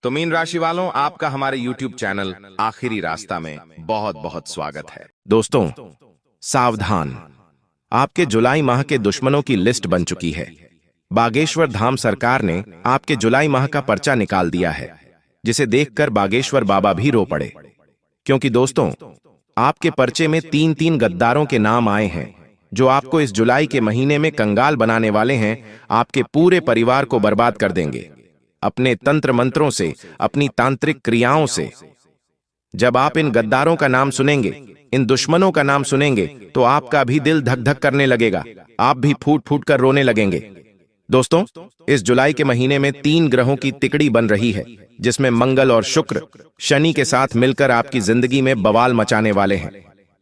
तो मीन राशि वालों, आपका हमारे YouTube चैनल आखिरी रास्ता में बहुत बहुत स्वागत है। दोस्तों, सावधान। आपके जुलाई माह के दुश्मनों की लिस्ट बन चुकी है। बागेश्वर धाम सरकार ने आपके जुलाई माह का पर्चा निकाल दिया है, जिसे देखकर बागेश्वर बाबा भी रो पड़े। क्योंकि दोस्तों, आपके पर्चे में 3-3 गद्दारों के नाम आए हैं, जो आपको इस जुलाई के महीने में कंगाल बनाने वाले हैं। आपके पूरे परिवार को बर्बाद कर देंगे, अपने तंत्र मंत्रों से, अपनी तांत्रिक क्रियाओं से। जब आप इन गद्दारों का नाम सुनेंगे, इन दुश्मनों का नाम सुनेंगे, तो आपका भी दिल धक धक करने लगेगा, आप भी फूट फूट कर रोने लगेंगे। दोस्तों, इस जुलाई के महीने में 3 ग्रहों की तिकड़ी बन रही है, जिसमें मंगल और शुक्र शनि के साथ मिलकर आपकी जिंदगी में बवाल मचाने वाले हैं।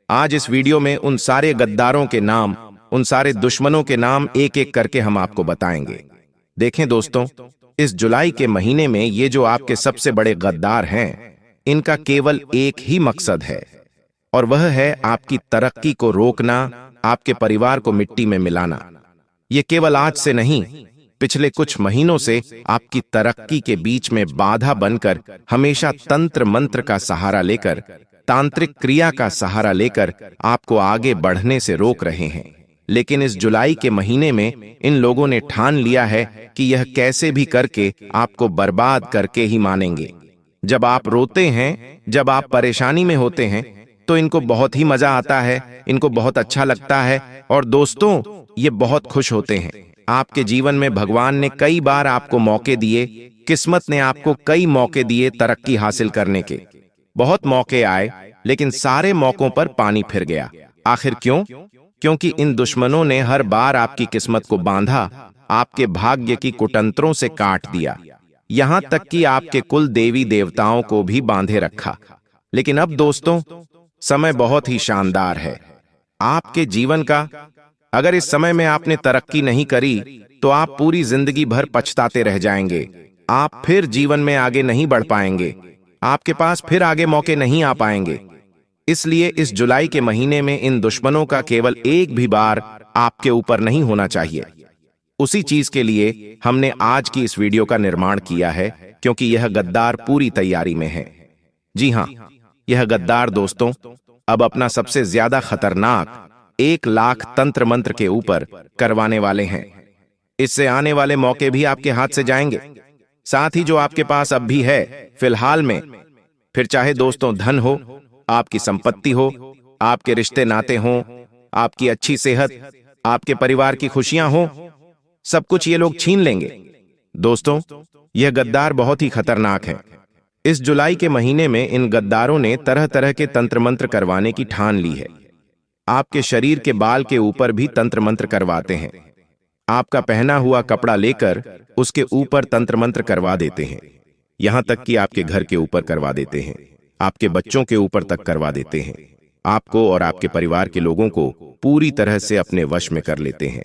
आज इस वीडियो में उन सारे गद्दारों के नाम, उन सारे दुश्मनों के नाम एक एक करके हम आपको बताएंगे। देखें दोस्तों, इस जुलाई के महीने में ये जो आपके सबसे बड़े गद्दार हैं, इनका केवल एक ही मकसद है, और वह है आपकी तरक्की को रोकना, आपके परिवार को मिट्टी में मिलाना। ये केवल आज से नहीं, पिछले कुछ महीनों से आपकी तरक्की के बीच में बाधा बनकर, हमेशा तंत्र मंत्र का सहारा लेकर, तांत्रिक क्रिया का सहारा लेकर आपको आगे बढ़ने से रोक रहे हैं। लेकिन इस जुलाई के महीने में इन लोगों ने ठान लिया है कि यह कैसे भी करके आपको बर्बाद करके ही मानेंगे। जब आप रोते हैं, जब आप परेशानी में होते हैं, तो इनको बहुत ही मजा आता है, इनको बहुत अच्छा लगता है, और दोस्तों, ये बहुत खुश होते हैं। आपके जीवन में भगवान ने कई बार आपको मौके दिए, किस्मत ने आपको कई मौके दिए तरक्की हासिल करने के। बहुत मौके आए, लेकिन सारे मौकों पर पानी फिर गया। आखिर क्यों? क्योंकि इन दुश्मनों ने हर बार आपकी किस्मत को बांधा, आपके भाग्य की कुटंत्रों से काट दिया, यहां तक कि आपके कुल देवी देवताओं को भी बांधे रखा। लेकिन अब दोस्तों, समय बहुत ही शानदार है आपके जीवन का। अगर इस समय में आपने तरक्की नहीं करी, तो आप पूरी जिंदगी भर पछताते रह जाएंगे। आप फिर जीवन में आगे नहीं बढ़ पाएंगे, आपके पास फिर आगे मौके नहीं आ पाएंगे। इसलिए इस जुलाई के महीने में इन दुश्मनों का केवल एक भी बार आपके ऊपर नहीं होना चाहिए। उसी चीज के लिए हमने आज की इस वीडियो का निर्माण किया है, क्योंकि यह गद्दार पूरी तैयारी में है। जी हां, यह गद्दार दोस्तों अब अपना सबसे ज्यादा खतरनाक 1 लाख तंत्र मंत्र के ऊपर करवाने वाले हैं। इससे आने वाले मौके भी आपके हाथ से जाएंगे, साथ ही जो आपके पास अब भी है फिलहाल में, फिर चाहे दोस्तों धन हो, आपकी संपत्ति हो, आपके रिश्ते नाते हों, आपकी अच्छी सेहत, आपके परिवार की खुशियां हो, सब कुछ ये लोग छीन लेंगे। दोस्तों, यह गद्दार बहुत ही खतरनाक है। इस जुलाई के महीने में इन गद्दारों ने तरह तरह के तंत्र मंत्र करवाने की ठान ली है। आपके शरीर के बाल के ऊपर भी तंत्र मंत्र करवाते हैं। आपका पहना हुआ कपड़ा लेकर उसके ऊपर तंत्र मंत्र करवा देते हैं। यहां तक कि आपके घर के ऊपर करवा देते हैं, आपके बच्चों के ऊपर तक करवा देते हैं। आपको और आपके परिवार के लोगों को पूरी तरह से अपने वश में कर लेते हैं।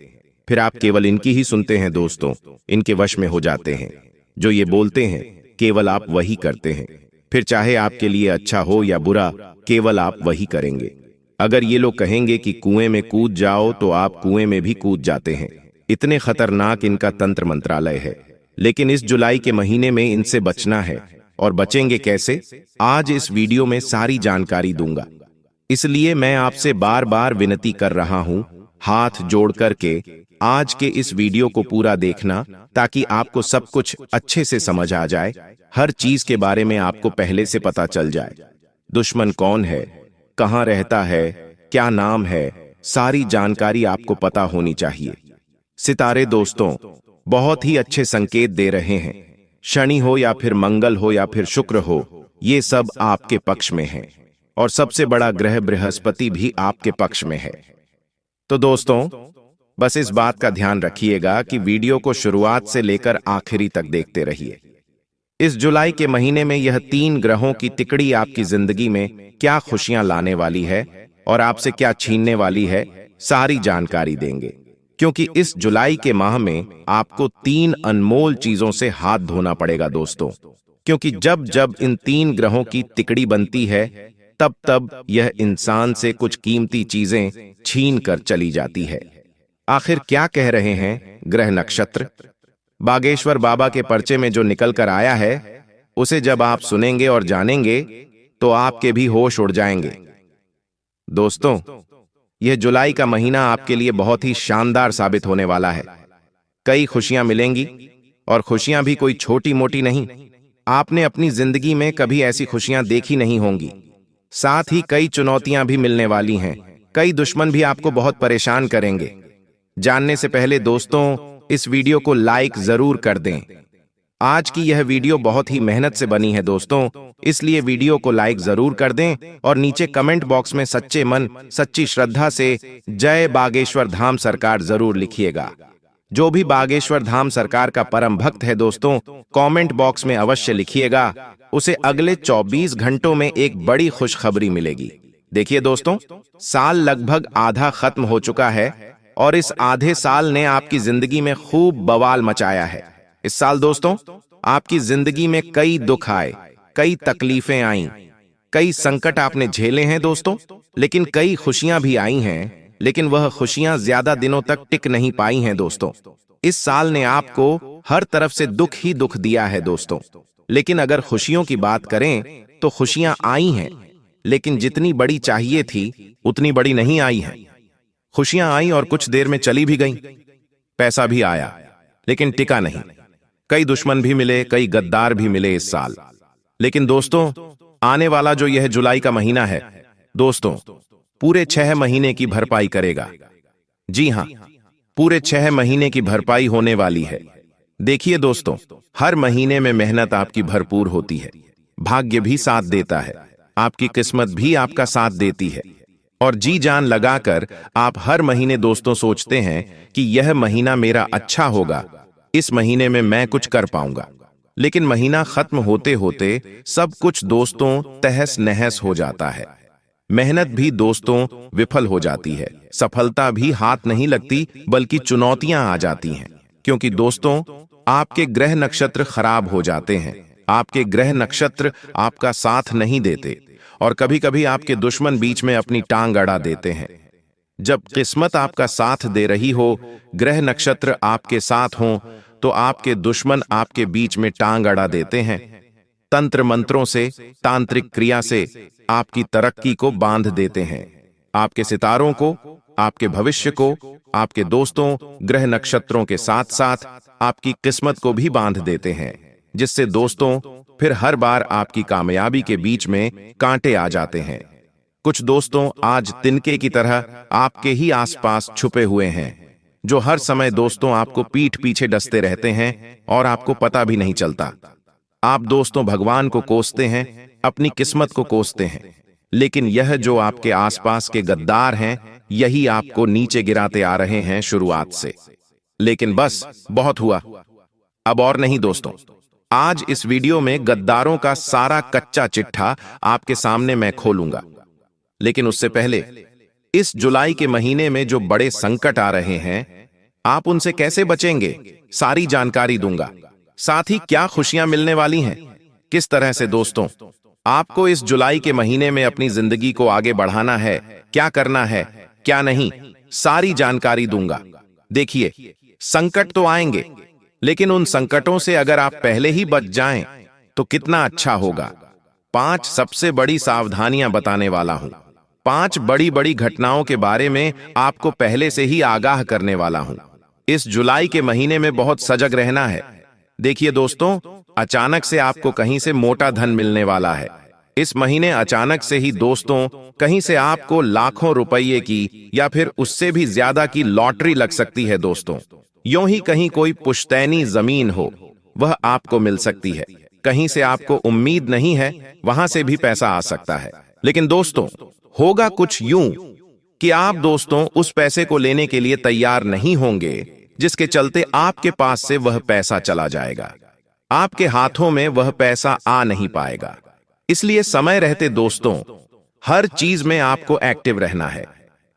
फिर आप केवल इनकी ही सुनते हैं दोस्तों, इनके वश में हो जाते हैं। जो ये बोलते हैं, केवल आप वही करते हैं। फिर चाहे आपके लिए अच्छा हो या बुरा, केवल आप वही करेंगे। अगर ये लोग कहेंगे कि कुएं में कूद जाओ, तो आप कुएं में भी कूद जाते हैं। इतने खतरनाक इनका तंत्र मंत्रालय है। लेकिन इस जुलाई के महीने में इनसे बचना है, और बचेंगे कैसे, आज इस वीडियो में सारी जानकारी दूंगा। इसलिए मैं आपसे बार बार विनती कर रहा हूं, हाथ जोड़ करके आज के इस वीडियो को पूरा देखना, ताकि आपको सब कुछ अच्छे से समझ आ जाए। हर चीज के बारे में आपको पहले से पता चल जाए। दुश्मन कौन है, कहां रहता है, क्या नाम है, सारी जानकारी आपको पता होनी चाहिए। सितारे दोस्तों बहुत ही अच्छे संकेत दे रहे हैं। शनि हो या फिर मंगल हो या फिर शुक्र हो, ये सब आपके पक्ष में है, और सबसे बड़ा ग्रह बृहस्पति भी आपके पक्ष में है। तो दोस्तों, बस इस बात का ध्यान रखिएगा कि वीडियो को शुरुआत से लेकर आखिरी तक देखते रहिए। इस जुलाई के महीने में यह 3 ग्रहों की तिकड़ी आपकी जिंदगी में क्या खुशियां लाने वाली है और आपसे क्या छीनने वाली है, सारी जानकारी देंगे। क्योंकि इस जुलाई के माह में आपको 3 अनमोल चीजों से हाथ धोना पड़ेगा दोस्तों। क्योंकि जब जब इन 3 ग्रहों की तिकड़ी बनती है, तब तब यह इंसान से कुछ कीमती चीजें छीन कर चली जाती है। आखिर क्या कह रहे हैं ग्रह नक्षत्र? बागेश्वर बाबा के पर्चे में जो निकल कर आया है, उसे जब आप सुनेंगे और जानेंगे तो आपके भी होश उड़ जाएंगे। दोस्तों, यह जुलाई का महीना आपके लिए बहुत ही शानदार साबित होने वाला है। कई खुशियां मिलेंगी, और खुशियां भी कोई छोटी मोटी नहीं। आपने अपनी जिंदगी में कभी ऐसी खुशियां देखी नहीं होंगी। साथ ही कई चुनौतियां भी मिलने वाली हैं। कई दुश्मन भी आपको बहुत परेशान करेंगे। जानने से पहले दोस्तों, इस वीडियो को लाइक जरूर कर दें। आज की यह वीडियो बहुत ही मेहनत से बनी है दोस्तों, इसलिए वीडियो को लाइक जरूर कर दें और नीचे कमेंट बॉक्स में सच्चे मन सच्ची श्रद्धा से जय बागेश्वर धाम सरकार जरूर लिखिएगा। जो भी बागेश्वर धाम सरकार का परम भक्त है दोस्तों, कमेंट बॉक्स में अवश्य लिखिएगा। उसे अगले 24 घंटों में एक बड़ी खुशखबरी मिलेगी। देखिए दोस्तों, साल लगभग आधा खत्म हो चुका है और इस आधे साल ने आपकी जिंदगी में खूब बवाल मचाया है। इस साल दोस्तों, आपकी जिंदगी में कई दुख आए, कई तकलीफें आईं, कई संकट आपने झेले हैं दोस्तों, लेकिन कई खुशियां भी आई हैं। लेकिन वह खुशियां ज्यादा दिनों तक टिक नहीं पाई हैं दोस्तों। इस साल ने आपको हर तरफ से दुख ही दुख दिया है दोस्तों। लेकिन अगर खुशियों की बात करें तो खुशियां आई हैं, लेकिन जितनी बड़ी चाहिए थी उतनी बड़ी नहीं आई हैं। खुशियां आई और कुछ देर में चली भी गईं। पैसा भी आया, लेकिन टिका नहीं। कई दुश्मन भी मिले, कई गद्दार भी मिले इस साल। लेकिन दोस्तों, आने वाला जो यह जुलाई का महीना है दोस्तों, पूरे 6 महीने की भरपाई करेगा। जी हां, पूरे 6 महीने की भरपाई होने वाली है। देखिए दोस्तों, हर महीने में मेहनत आपकी भरपूर होती है, भाग्य भी साथ देता है, आपकी किस्मत भी आपका साथ देती है। और जी जान लगाकर आप हर महीने दोस्तों सोचते हैं कि यह महीना मेरा अच्छा होगा, इस महीने में मैं कुछ कर पाऊंगा। लेकिन महीना खत्म होते होते सब कुछ दोस्तों तहस नहस हो जाता है। मेहनत भी दोस्तों विफल हो जाती है, सफलता भी हाथ नहीं लगती, बल्कि चुनौतियां आ जाती हैं। क्योंकि दोस्तों, आपके ग्रह नक्षत्र खराब हो जाते हैं, आपके ग्रह नक्षत्र आपका साथ नहीं देते, और कभी कभी आपके दुश्मन बीच में अपनी टांग अड़ा देते हैं। जब किस्मत आपका साथ दे रही हो, ग्रह नक्षत्र आपके साथ हों, तो आपके दुश्मन आपके बीच में टांग अड़ा देते हैं। तंत्र मंत्रों से, तांत्रिक क्रिया से आपकी तरक्की को बांध देते हैं। आपके सितारों को, आपके भविष्य को, आपके दोस्तों, ग्रह नक्षत्रों के साथ साथ आपकी किस्मत को भी बांध देते हैं, जिससे दोस्तों फिर हर बार आपकी कामयाबी के बीच में कांटे आ जाते हैं। कुछ दोस्तों आज तिनके की तरह आपके ही आसपास छुपे हुए हैं, जो हर समय दोस्तों आपको पीठ पीछे डसते रहते हैं और आपको पता भी नहीं चलता। आप दोस्तों भगवान को कोसते हैं, अपनी किस्मत को कोसते हैं, लेकिन यह जो आपके आसपास के गद्दार हैं, यही आपको नीचे गिराते आ रहे हैं शुरुआत से। लेकिन बस बहुत हुआ, अब और नहीं दोस्तों। आज इस वीडियो में गद्दारों का सारा कच्चा चिट्ठा आपके सामने मैं खोलूंगा। लेकिन उससे पहले, इस जुलाई के महीने में जो बड़े संकट आ रहे हैं, आप उनसे कैसे बचेंगे, सारी जानकारी दूंगा। साथ ही क्या खुशियां मिलने वाली हैं, किस तरह से दोस्तों आपको इस जुलाई के महीने में अपनी जिंदगी को आगे बढ़ाना है, क्या करना है, क्या नहीं, सारी जानकारी दूंगा। देखिए, संकट तो आएंगे, लेकिन उन संकटों से अगर आप पहले ही बच जाएं, तो कितना अच्छा होगा। 5 सबसे बड़ी सावधानियां बताने वाला हूं। 5 बड़ी बड़ी घटनाओं के बारे में आपको पहले से ही आगाह करने वाला हूं। इस जुलाई के महीने में बहुत सजग रहना है। देखिए दोस्तों, अचानक से आपको कहीं से मोटा धन मिलने वाला है। इस महीने अचानक से ही दोस्तों कहीं से आपको लाखों रुपये की या फिर उससे भी ज्यादा की लॉटरी लग सकती है दोस्तों। यूं ही कहीं कोई पुश्तैनी जमीन हो, वह आपको मिल सकती है। कहीं से आपको उम्मीद नहीं है, वहां से भी पैसा आ सकता है। लेकिन दोस्तों, होगा कुछ यूं कि आप दोस्तों उस पैसे को लेने के लिए तैयार नहीं होंगे, जिसके चलते आपके पास से वह पैसा चला जाएगा। आपके हाथों में वह पैसा आ नहीं पाएगा। इसलिए समय रहते दोस्तों हर चीज में आपको एक्टिव रहना है।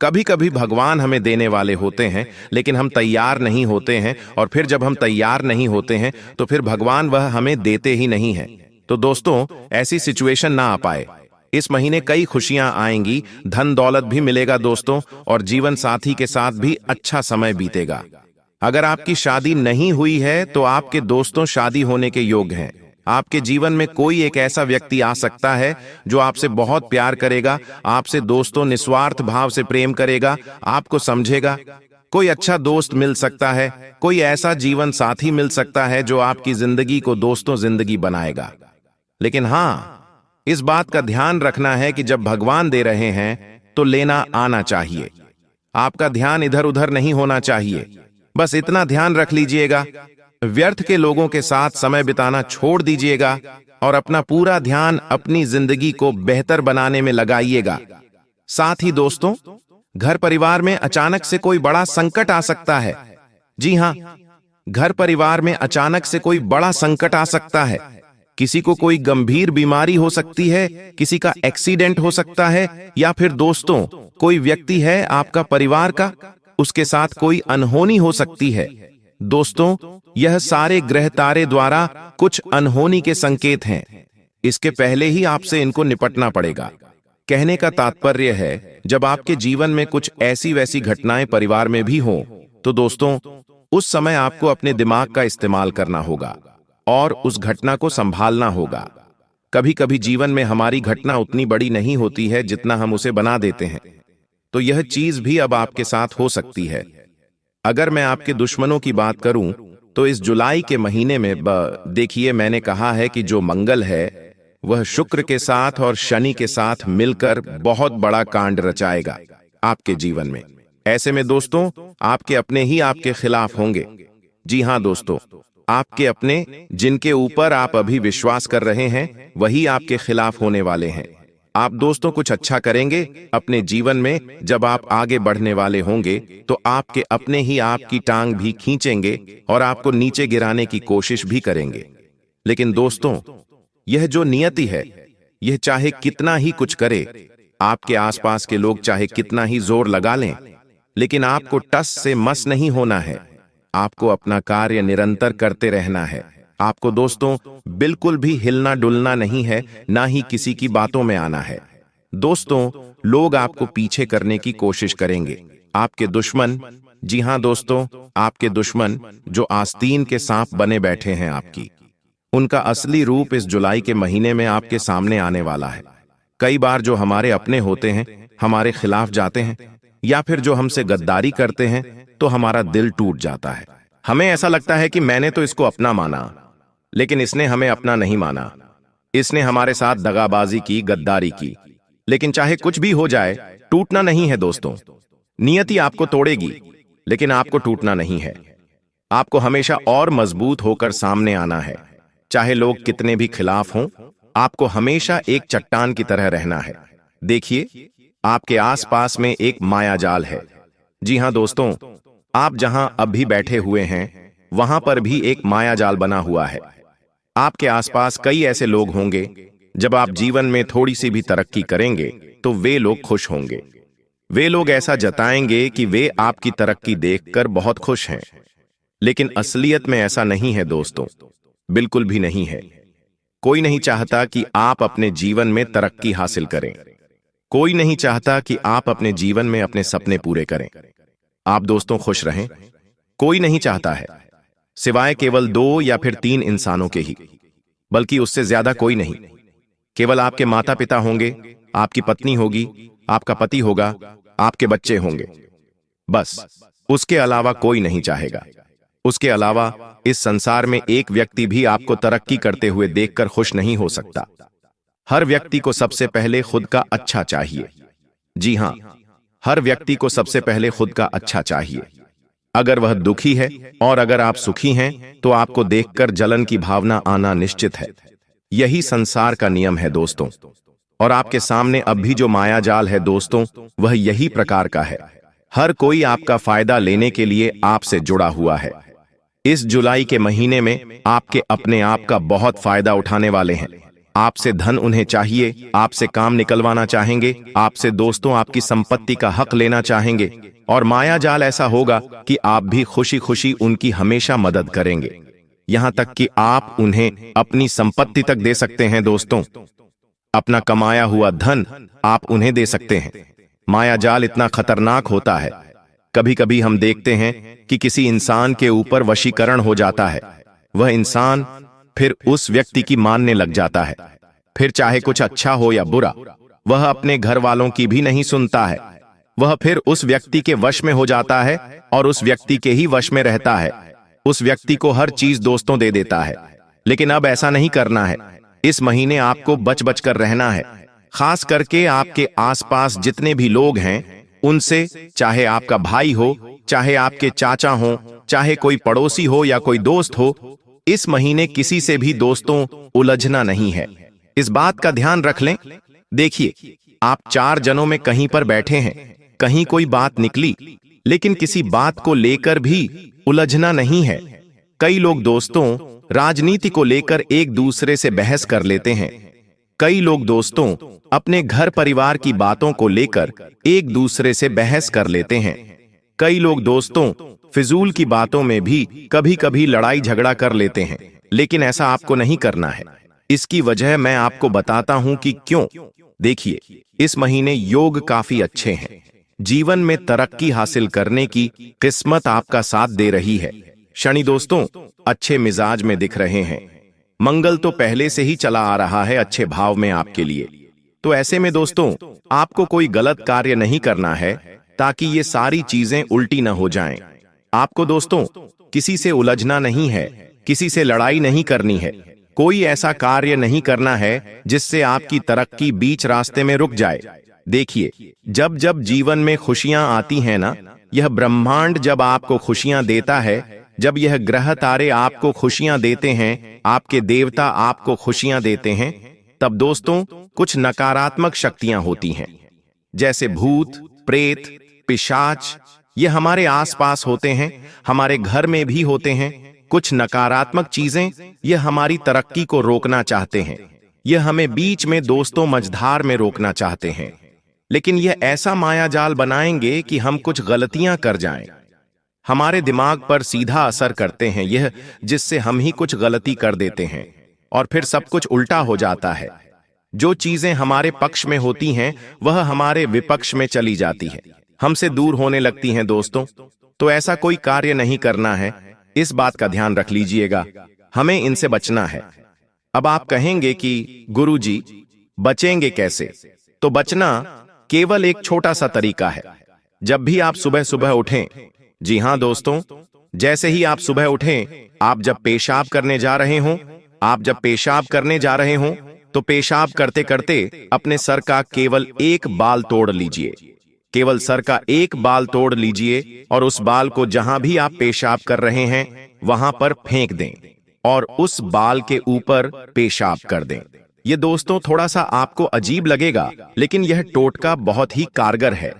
कभी कभी भगवान हमें देने वाले होते हैं, लेकिन हम तैयार नहीं होते हैं, और फिर जब हम तैयार नहीं होते हैं तो फिर भगवान वह हमें देते ही नहीं है। तो दोस्तों, ऐसी सिचुएशन ना आ पाए। इस महीने कई खुशियां आएंगी, धन दौलत भी मिलेगा दोस्तों, और जीवन साथी के साथ भी अच्छा समय बीतेगा। अगर आपकी शादी नहीं हुई है तो आपके दोस्तों शादी होने के योग्य हैं। आपके जीवन में कोई एक ऐसा व्यक्ति आ सकता है जो आपसे बहुत प्यार करेगा, आपसे दोस्तों निस्वार्थ भाव से प्रेम करेगा, आपको समझेगा। कोई अच्छा दोस्त मिल सकता है, कोई ऐसा जीवन साथी मिल सकता है जो आपकी जिंदगी को दोस्तों जिंदगी बनाएगा। लेकिन हाँ, इस बात का ध्यान रखना है कि जब भगवान दे रहे हैं तो लेना आना चाहिए। आपका ध्यान इधर उधर नहीं होना चाहिए। बस इतना ध्यान रख लीजिएगा, व्यर्थ के लोगों के साथ समय बिताना छोड़ दीजिएगा और अपना पूरा ध्यान अपनी जिंदगी को बेहतर बनाने में लगाइएगा। साथ ही दोस्तों, घर परिवार में अचानक से कोई बड़ा संकट आ सकता है। जी हां, घर परिवार में अचानक से कोई बड़ा संकट आ सकता है। किसी को कोई गंभीर बीमारी हो सकती है, किसी का एक्सीडेंट हो सकता है, या फिर दोस्तों कोई व्यक्ति है आपका परिवार का, उसके साथ कोई अनहोनी हो सकती है। दोस्तों, यह सारे ग्रह तारे द्वारा कुछ अनहोनी के संकेत हैं। इसके पहले ही आपसे इनको निपटना पड़ेगा। कहने का तात्पर्य है, जब आपके जीवन में कुछ ऐसी वैसी घटनाएं परिवार में भी हों, तो दोस्तों उस समय आपको अपने दिमाग का इस्तेमाल करना होगा और उस घटना को संभालना होगा। कभी कभी जीवन में हमारी घटना उतनी बड़ी नहीं होती है जितना हम उसे बना देते हैं। तो यह चीज भी अब आपके साथ हो सकती है। अगर मैं आपके दुश्मनों की बात करूं तो इस जुलाई के महीने में देखिए, मैंने कहा है कि जो मंगल है वह शुक्र के साथ और शनि के साथ मिलकर बहुत बड़ा कांड रचाएगा आपके जीवन में। ऐसे में दोस्तों, आपके अपने ही आपके खिलाफ होंगे। जी हां दोस्तों, आपके अपने, जिनके ऊपर आप अभी विश्वास कर रहे हैं, वही आपके खिलाफ होने वाले हैं। आप दोस्तों कुछ अच्छा करेंगे अपने जीवन में, जब आप आगे बढ़ने वाले होंगे तो आपके अपने ही आपकी टांग भी खींचेंगे और आपको नीचे गिराने की कोशिश भी करेंगे। लेकिन दोस्तों, यह जो नियति है, यह चाहे कितना ही कुछ करे, आपके आसपास के लोग चाहे कितना ही जोर लगा लें, लेकिन आपको टस से मस नहीं होना है। आपको अपना कार्य निरंतर करते रहना है। आपको दोस्तों बिल्कुल भी हिलना डुलना नहीं है, ना ही किसी की बातों में आना है। दोस्तों, लोग आपको पीछे करने की कोशिश करेंगे। आपके दुश्मन, जी हां दोस्तों, आपके दुश्मन जो आस्तीन के सांप बने बैठे हैं आपकी, उनका असली रूप इस जुलाई के महीने में आपके सामने आने वाला है। कई बार जो हमारे अपने होते हैं हमारे खिलाफ जाते हैं, या फिर जो हमसे गद्दारी करते हैं, तो हमारा दिल टूट जाता है। हमें ऐसा लगता है कि मैंने तो इसको अपना माना, लेकिन इसने हमें अपना नहीं माना। इसने हमारे साथ दगाबाजी की, गद्दारी की। लेकिन चाहे कुछ भी हो जाए, टूटना नहीं है दोस्तों। नियति आपको तोड़ेगी, लेकिन आपको टूटना नहीं है। आपको हमेशा और मजबूत होकर सामने आना है। चाहे लोग कितने भी खिलाफ हों, आपको हमेशा एक चट्टान की तरह रहना है। देखिए, आपके आसपास में एक माया जाल है। जी हां दोस्तों, आप जहां अब भी बैठे हुए हैं, वहां पर भी एक माया जाल बना हुआ है। आपके आसपास कई ऐसे लोग होंगे, जब आप जीवन में थोड़ी सी भी तरक्की करेंगे तो वे लोग खुश होंगे। वे लोग ऐसा जताएंगे कि वे आपकी तरक्की देखकर बहुत खुश हैं। लेकिन असलियत में ऐसा नहीं है दोस्तों, बिल्कुल भी नहीं है। कोई नहीं चाहता कि आप अपने जीवन में तरक्की हासिल करें। कोई नहीं चाहता कि आप अपने जीवन में अपने सपने पूरे करें। आप दोस्तों खुश रहें, कोई नहीं चाहता है, सिवाय केवल 2 या फिर 3 इंसानों के ही, बल्कि उससे ज्यादा कोई नहीं। केवल आपके माता पिता होंगे, आपकी पत्नी होगी, आपका पति होगा, आपके बच्चे होंगे। बस उसके अलावा कोई नहीं चाहेगा। उसके अलावा इस संसार में एक व्यक्ति भी आपको तरक्की करते हुए देखकर खुश नहीं हो सकता। हर व्यक्ति को सबसे पहले खुद का अच्छा चाहिए। जी हां, हर व्यक्ति को सबसे पहले खुद का अच्छा चाहिए। अगर वह दुखी है और अगर आप सुखी हैं, तो आपको देखकर जलन की भावना आना निश्चित है। यही संसार का नियम है दोस्तों। और आपके सामने अब भी जो माया जाल है दोस्तों, वह यही प्रकार का है। हर कोई आपका फायदा लेने के लिए आपसे जुड़ा हुआ है। इस जुलाई के महीने में आपके अपने आप का बहुत फायदा उठाने वाले हैं। आपसे धन उन्हें चाहिए, आपसे काम निकलवाना चाहेंगे, आपसे दोस्तों आपकी संपत्ति का हक लेना चाहेंगे, और माया जाल ऐसा होगा कि आप भी खुशी खुशी उनकी हमेशा मदद करेंगे। यहां तक कि आप उन्हें अपनी संपत्ति तक दे सकते हैं दोस्तों। अपना कमाया हुआ धन आप उन्हें दे सकते हैं। माया जाल इतना खतरनाक होता है। कभी कभी हम देखते हैं कि किसी इंसान के ऊपर वशीकरण हो जाता है। वह इंसान फिर उस व्यक्ति की मानने लग जाता है। फिर चाहे कुछ अच्छा हो या बुरा, वह अपने घर वालों की भी नहीं सुनता है। वह फिर उस व्यक्ति के वश में हो जाता है और उस व्यक्ति के ही वश में रहता है। उस व्यक्ति को हर चीज दोस्तों दे देता है। लेकिन अब ऐसा नहीं करना है। इस महीने आपको बच बच कर रहना है। खास करके आपके आसपास जितने भी लोग हैं उनसे, चाहे आपका भाई हो, चाहे आपके चाचा हो, चाहे कोई पड़ोसी हो या कोई दोस्त हो, इस महीने किसी से भी दोस्तों उलझना नहीं है। इस बात का ध्यान रख लें। देखिए, आप 4 जनों में कहीं पर बैठे हैं, कहीं कोई बात निकली, लेकिन किसी बात को लेकर भी उलझना नहीं है। कई लोग दोस्तों राजनीति को लेकर एक दूसरे से बहस कर लेते हैं। कई लोग दोस्तों अपने घर परिवार की बातों को लेकर एक दूसरे से बहस कर लेते हैं। कई लोग दोस्तों फिजूल की बातों में भी कभी कभी लड़ाई झगड़ा कर लेते हैं। लेकिन ऐसा आपको नहीं करना है। इसकी वजह मैं आपको बताता हूं कि क्यों। देखिए, इस महीने योग काफी अच्छे हैं। जीवन में तरक्की हासिल करने की किस्मत आपका साथ दे रही है। शनि दोस्तों अच्छे मिजाज में दिख रहे हैं। मंगल तो पहले से ही चला आ रहा है अच्छे भाव में आपके लिए। तो ऐसे में दोस्तों आपको कोई गलत कार्य नहीं करना है ताकि ये सारी चीजें उल्टी न हो जाएं। आपको दोस्तों किसी से उलझना नहीं है, किसी से लड़ाई नहीं करनी है, कोई ऐसा कार्य नहीं करना है जिससे आपकी तरक्की बीच रास्ते में रुक जाए। देखिए, जब जब जीवन में खुशियां आती हैं ना, यह ब्रह्मांड जब आपको खुशियां देता है, जब यह ग्रह तारे आपको खुशियां देते हैं, आपके देवता आपको खुशियां देते हैं, तब दोस्तों कुछ नकारात्मक शक्तियां होती हैं, जैसे भूत, प्रेत, पिशाच। ये हमारे आसपास होते हैं, हमारे घर में भी होते हैं। कुछ नकारात्मक चीजें ये हमारी तरक्की को रोकना चाहते हैं। यह हमें बीच में दोस्तों मझधार में रोकना चाहते हैं। लेकिन यह ऐसा मायाजाल बनाएंगे कि हम कुछ गलतियां कर जाएं। हमारे दिमाग पर सीधा असर करते हैं यह, जिससे हम ही कुछ गलती कर देते हैं और फिर सब कुछ उल्टा हो जाता है। जो चीजें हमारे पक्ष में होती हैं वह हमारे विपक्ष में चली जाती है, हमसे दूर होने लगती हैं दोस्तों। तो ऐसा कोई कार्य नहीं करना है। इस बात का ध्यान रख लीजिएगा, हमें इनसे बचना है। अब आप कहेंगे कि गुरुजी बचेंगे कैसे? तो बचना केवल एक छोटा सा तरीका है। जब भी आप सुबह सुबह उठें, जी हां दोस्तों, जैसे ही आप सुबह उठें, आप जब पेशाब करने जा रहे हों, तो पेशाब करते करते अपने सर का केवल एक बाल तोड़ लीजिए। केवल सर का एक बाल तोड़ लीजिए और उस बाल को जहां भी आप पेशाब कर रहे हैं वहां पर फेंक दें और उस बाल के ऊपर पेशाब कर दें। ये दोस्तों थोड़ा सा आपको अजीब लगेगा, लेकिन यह टोटका बहुत ही कारगर है।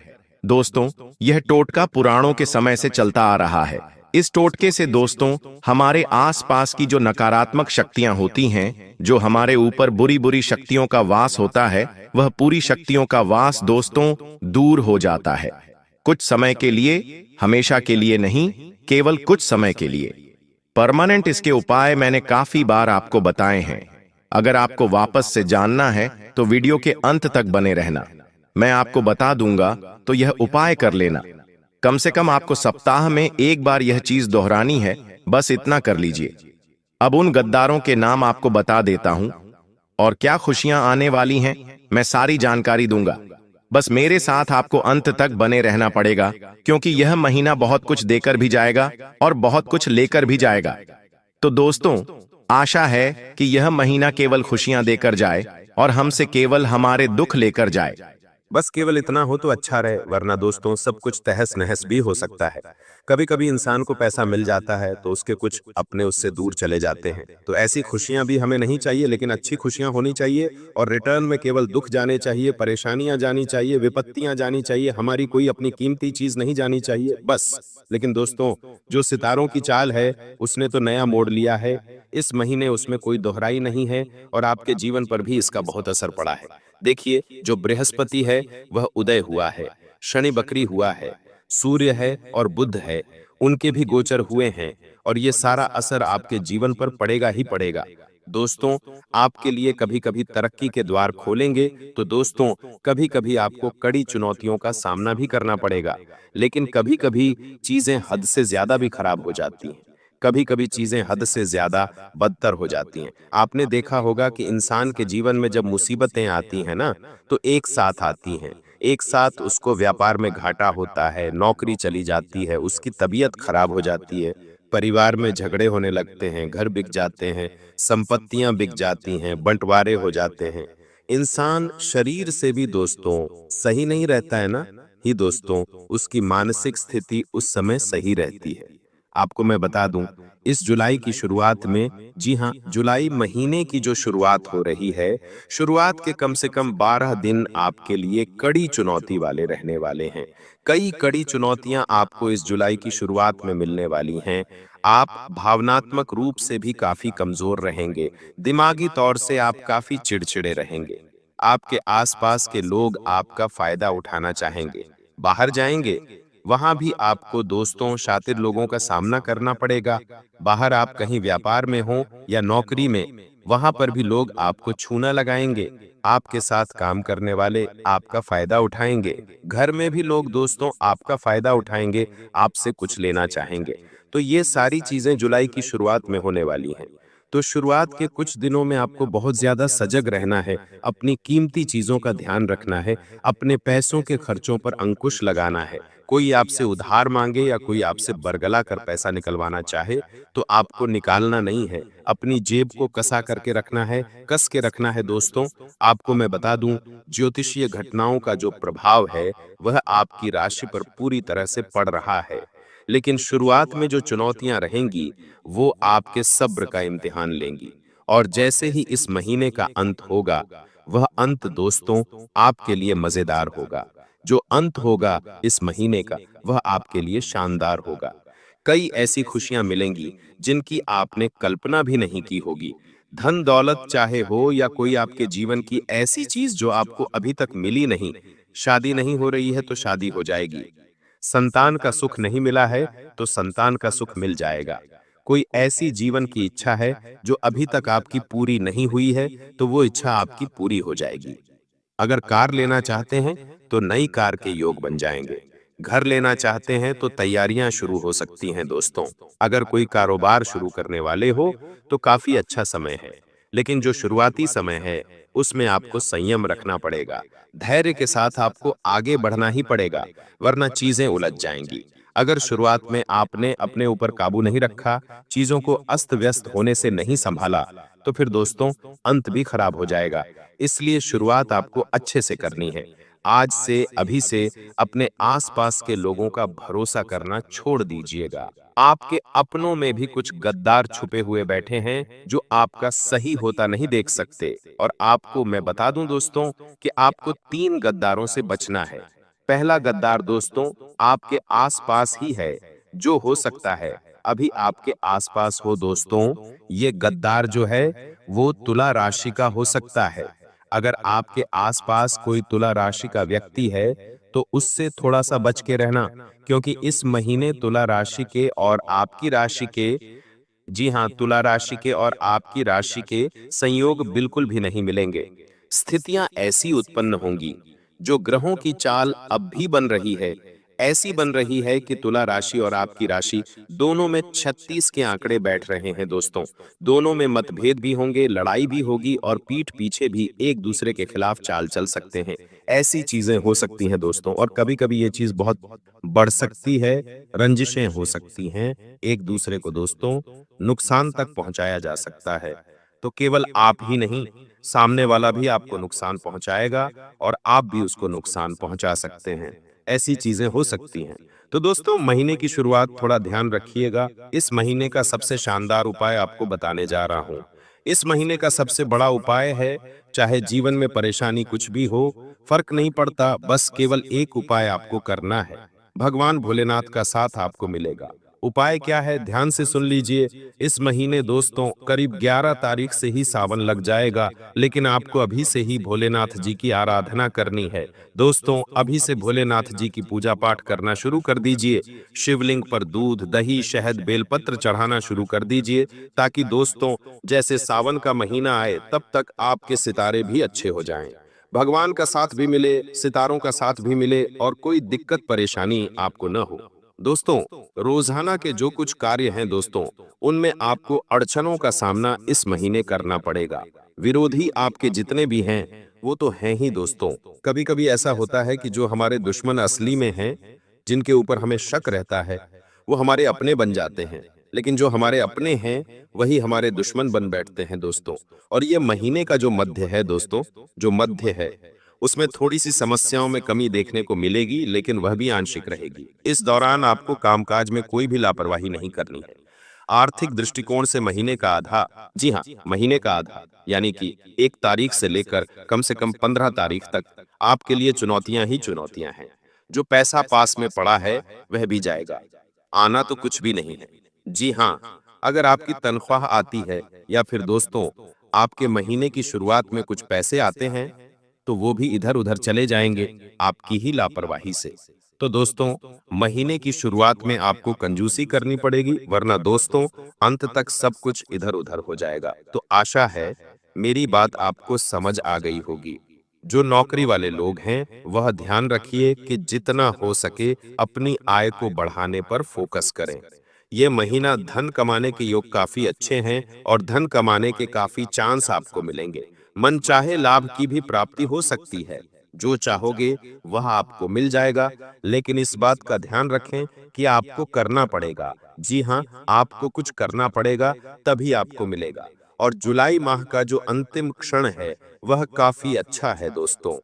दोस्तों, यह टोटका पुराणों के समय से चलता आ रहा है। इस टोटके से दोस्तों हमारे आसपास की जो नकारात्मक शक्तियां होती हैं, जो हमारे ऊपर बुरी बुरी शक्तियों का वास होता है, वह पूरी शक्तियों का वास दोस्तों दूर हो जाता है। कुछ समय के लिए, हमेशा के लिए नहीं, केवल कुछ समय के लिए। परमानेंट इसके उपाय मैंने काफी बार आपको बताए हैं। अगर आपको वापस से जानना है तो वीडियो के अंत तक बने रहना। मैं आपको बता दूंगा तो यह उपाय कर लेना। कम से कम आपको सप्ताह में एक बार यह चीज दोहरानी है, बस इतना कर लीजिए। अब उन गद्दारों के नाम आपको बता देता हूं और क्या खुशियां आने वाली हैं, मैं सारी जानकारी दूंगा। बस मेरे साथ आपको अंत तक बने रहना पड़ेगा, क्योंकि यह महीना बहुत कुछ देकर भी जाएगा और बहुत कुछ लेकर भी जाएगा। तो दोस्तों, आशा है कि यह महीना केवल खुशियां देकर जाए और हमसे केवल हमारे दुख लेकर जाए। बस केवल इतना हो तो अच्छा रहे, वरना दोस्तों सब कुछ तहस नहस भी हो सकता है। कभी कभी इंसान को पैसा मिल जाता है तो उसके कुछ अपने उससे दूर चले जाते हैं। तो ऐसी खुशियां भी हमें नहीं चाहिए, लेकिन अच्छी खुशियां होनी चाहिए और रिटर्न में केवल दुख जाने चाहिए, परेशानियां जानी चाहिए, विपत्तियां जानी चाहिए, हमारी कोई अपनी कीमती चीज नहीं जानी चाहिए, बस। लेकिन दोस्तों, जो सितारों की चाल है उसने तो नया मोड़ लिया है। इस महीने उसमें कोई दोहराई नहीं है और आपके जीवन पर भी इसका बहुत असर पड़ा है। देखिए, जो बृहस्पति है वह उदय हुआ है, शनि बकरी हुआ है, सूर्य है और बुध है, उनके भी गोचर हुए हैं और ये सारा असर आपके जीवन पर पड़ेगा ही पड़ेगा। दोस्तों, आपके लिए कभी कभी तरक्की के द्वार खोलेंगे तो दोस्तों कभी कभी आपको कड़ी चुनौतियों का सामना भी करना पड़ेगा, लेकिन कभी कभी चीजें हद से ज्यादा भी खराब हो जाती हैं। कभी कभी चीजें हद से ज्यादा बदतर हो जाती हैं। आपने देखा होगा कि इंसान के जीवन में जब मुसीबतें आती हैं ना, तो एक साथ आती हैं। एक साथ उसको व्यापार में घाटा होता है, नौकरी चली जाती है, उसकी तबीयत खराब हो जाती है, परिवार में झगड़े होने लगते हैं, घर बिक जाते हैं, संपत्तियां बिक जाती हैं, बंटवारे हो जाते हैं। इंसान शरीर से भी दोस्तों सही नहीं रहता है ना, ही दोस्तों उसकी मानसिक स्थिति उस समय सही रहती है। आपको मैं बता दूं, इस जुलाई की शुरुआत में, जी हाँ, जुलाई महीने की जो शुरुआत हो रही है, शुरुआत के कम से कम 12 दिन आपके लिए कड़ी चुनौती वाले रहने वाले हैं। कई कड़ी चुनौतियां आपको इस जुलाई की शुरुआत में मिलने वाली हैं। आप भावनात्मक रूप से भी काफी कमजोर रहेंगे, दिमागी तौर से आप काफी चिड़चिड़े रहेंगे। आपके आसपास के लोग आपका फायदा उठाना चाहेंगे। बाहर जाएंगे, वहां भी आपको दोस्तों, शातिर लोगों का सामना करना पड़ेगा। बाहर आप कहीं व्यापार में हो या नौकरी में, वहां पर भी लोग आपको छूना लगाएंगे। आपके साथ काम करने वाले आपका फायदा उठाएंगे। घर में भी लोग दोस्तों आपका फायदा उठाएंगे, आपसे कुछ लेना चाहेंगे। तो ये सारी चीजें जुलाई की शुरुआत में होने वाली हैं। तो शुरुआत के कुछ दिनों में आपको बहुत ज्यादा सजग रहना है, अपनी कीमती चीजों का ध्यान रखना है, अपने पैसों के खर्चों पर अंकुश लगाना है। कोई आपसे उधार मांगे या कोई आपसे बरगला कर पैसा निकलवाना चाहे, तो आपको निकालना नहीं है, अपनी जेब को कसा करके रखना है, कस के रखना है। दोस्तों, आपको मैं बता दूं, ज्योतिषीय घटनाओं का जो प्रभाव है वह आपकी राशि पर पूरी तरह से पड़ रहा है। लेकिन शुरुआत में जो चुनौतियां रहेंगी वो आपके सब्र का इम्तिहान लेंगी। और जैसे ही इस महीने का अंत होगा, वह अंत दोस्तों आपके लिए मजेदार होगा। जो अंत होगा इस महीने का, वह आपके लिए शानदार होगा। कई ऐसी खुशियां मिलेंगी जिनकी आपने कल्पना भी नहीं की होगी। धन दौलत चाहे हो या कोई आपके जीवन की ऐसी चीज जो आपको अभी तक मिली नहीं। शादी नहीं हो रही है तो शादी हो जाएगी। संतान का सुख नहीं मिला है तो संतान का सुख मिल जाएगा। कोई ऐसी जीवन की इच्छा है जो अभी तक आपकी पूरी नहीं हुई है, तो वो इच्छा आपकी पूरी हो जाएगी। अगर कार लेना चाहते हैं तो नई कार के योग बन जाएंगे। घर लेना चाहते हैं तो तैयारियां शुरू हो सकती हैं दोस्तों। अगर कोई कारोबार शुरू करने वाले हो तो काफी अच्छा समय है। लेकिन जो शुरुआती समय है उसमें आपको संयम रखना पड़ेगा। धैर्य के साथ आपको आगे बढ़ना ही पड़ेगा, वरना चीजें उलझ जाएंगी। अगर शुरुआत में आपने अपने ऊपर काबू नहीं रखा, चीजों को अस्त व्यस्त होने से नहीं संभाला, तो फिर दोस्तों अंत भी खराब हो जाएगा। इसलिए शुरुआत आपको अच्छे से करनी है। आज से, अभी से अपने आसपास के लोगों का भरोसा करना छोड़ दीजिएगा। आपके अपनों में भी कुछ गद्दार छुपे हुए बैठे हैं जो आपका सही होता नहीं देख सकते। और आपको मैं बता दूं दोस्तों कि आपको 3 गद्दारों से बचना है। पहला गद्दार दोस्तों आपके आसपास ही है, जो हो सकता है अभी आपके आसपास हो। दोस्तों, ये गद्दार जो है वो तुला राशि का हो सकता है। अगर आपके आसपास कोई तुला राशि का व्यक्ति है तो उससे थोड़ा सा बच के रहना, क्योंकि इस महीने तुला राशि के और आपकी राशि के, जी हाँ, तुला राशि के और आपकी राशि के संयोग बिल्कुल भी नहीं मिलेंगे। स्थितियां ऐसी उत्पन्न होंगी, जो ग्रहों की चाल अब भी बन रही है, ऐसी बन रही है कि तुला राशि और आपकी राशि दोनों में 36 के आंकड़े बैठ रहे हैं दोस्तों। दोनों में मतभेद भी होंगे, लड़ाई भी होगी और पीठ पीछे भी एक दूसरे के खिलाफ चाल चल सकते हैं। ऐसी चीजें हो सकती हैं दोस्तों, और कभी कभी ये चीज बहुत बढ़ सकती है, रंजिशें हो सकती हैं, एक दूसरे को दोस्तों नुकसान तक पहुंचाया जा सकता है। तो केवल आप ही नहीं, सामने वाला भी आपको नुकसान पहुंचाएगा और आप भी उसको नुकसान पहुंचा सकते हैं। ऐसी चीजें हो सकती हैं। तो दोस्तों, महीने की शुरुआत थोड़ा ध्यान रखिएगा। इस महीने का सबसे शानदार उपाय आपको बताने जा रहा हूं। इस महीने का सबसे बड़ा उपाय है, चाहे जीवन में परेशानी कुछ भी हो, फर्क नहीं पड़ता, बस केवल एक उपाय आपको करना है। भगवान भोलेनाथ का साथ आपको मिलेगा। उपाय क्या है, ध्यान से सुन लीजिए। इस महीने दोस्तों करीब 11 तारीख से ही सावन लग जाएगा, लेकिन आपको अभी से ही भोलेनाथ जी की आराधना करनी है। दोस्तों, अभी से भोलेनाथ जी की पूजा पाठ करना शुरू कर दीजिए। शिवलिंग पर दूध, दही, शहद, बेलपत्र चढ़ाना शुरू कर दीजिए, ताकि दोस्तों जैसे सावन का महीना आए तब तक आपके सितारे भी अच्छे हो जाएं। भगवान का साथ भी मिले, सितारों का साथ भी मिले और कोई दिक्कत परेशानी आपको न हो। दोस्तों, रोजाना के जो कुछ कार्य हैं दोस्तों, उनमें आपको अड़चनों का सामना इस महीने करना पड़ेगा। विरोधी आपके जितने भी हैं, वो तो हैं ही दोस्तों। कभी कभी ऐसा होता है कि जो हमारे दुश्मन असली में हैं, जिनके ऊपर हमें शक रहता है, वो हमारे अपने बन जाते हैं। लेकिन जो हमारे अपने हैं, वही हमारे दुश्मन बन बैठते हैं दोस्तों। और ये महीने का जो मध्य है दोस्तों, जो मध्य है, उसमें थोड़ी सी समस्याओं में कमी देखने को मिलेगी, लेकिन वह भी आंशिक रहेगी। इस दौरान आपको कामकाज में कोई भी लापरवाही नहीं करनी है। आर्थिक दृष्टिकोण से महीने का आधा, जी हाँ, महीने का आधा, यानी कि 1 तारीख से लेकर कम से कम 15 तारीख तक आपके लिए चुनौतियां ही चुनौतियां हैं। जो पैसा पास में पड़ा है, वह भी जाएगा। आना तो कुछ भी नहीं है। जी हाँ, अगर आपकी तनख्वाह आती है या फिर दोस्तों आपके महीने की शुरुआत में कुछ पैसे आते हैं, तो वो भी इधर उधर चले जाएंगे आपकी ही लापरवाही से। तो दोस्तों, महीने की शुरुआत में आपको कंजूसी करनी पड़ेगी, वरना दोस्तों अंत तक सब कुछ इधर उधर हो जाएगा। तो आशा है मेरी बात आपको समझ आ गई होगी। जो नौकरी वाले लोग हैं, वह ध्यान रखिए कि जितना हो सके अपनी आय को बढ़ाने पर फोकस करें। ये महीना धन कमाने के योग काफी अच्छे हैं और धन कमाने के काफी चांस आपको मिलेंगे। मनचाहे लाभ की भी प्राप्ति हो सकती है। जो चाहोगे वह आपको मिल जाएगा, लेकिन इस बात का ध्यान रखें कि आपको करना पड़ेगा। जी हाँ, आपको कुछ करना पड़ेगा, तभी आपको मिलेगा। और जुलाई माह का जो अंतिम क्षण है, वह काफी अच्छा है दोस्तों।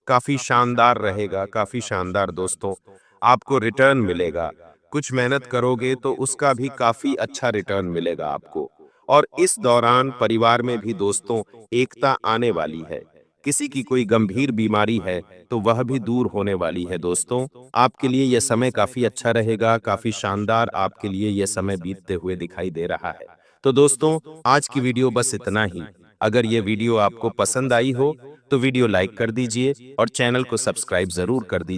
काफी शानदार रहेगा, काफी शानदार दोस्तों। आपको रिटर्न मिलेगा। कुछ मेहनत करोगे तो उसका भी काफी अच्छा रिटर्न मिलेगा आपको। और इस दौरान परिवार में भी दोस्तों एकता आने वाली है। किसी की कोई गंभीर बीमारी है तो वह भी दूर होने वाली है दोस्तों। आपके लिए यह समय काफी अच्छा रहेगा, काफी शानदार आपके लिए यह समय बीतते हुए दिखाई दे रहा है। तो दोस्तों, आज की वीडियो बस इतना ही। अगर ये वीडियो आपको पसंद आई हो तो वीडियो लाइक कर दीजिए और चैनल को सब्सक्राइब जरूर कर दीजिए।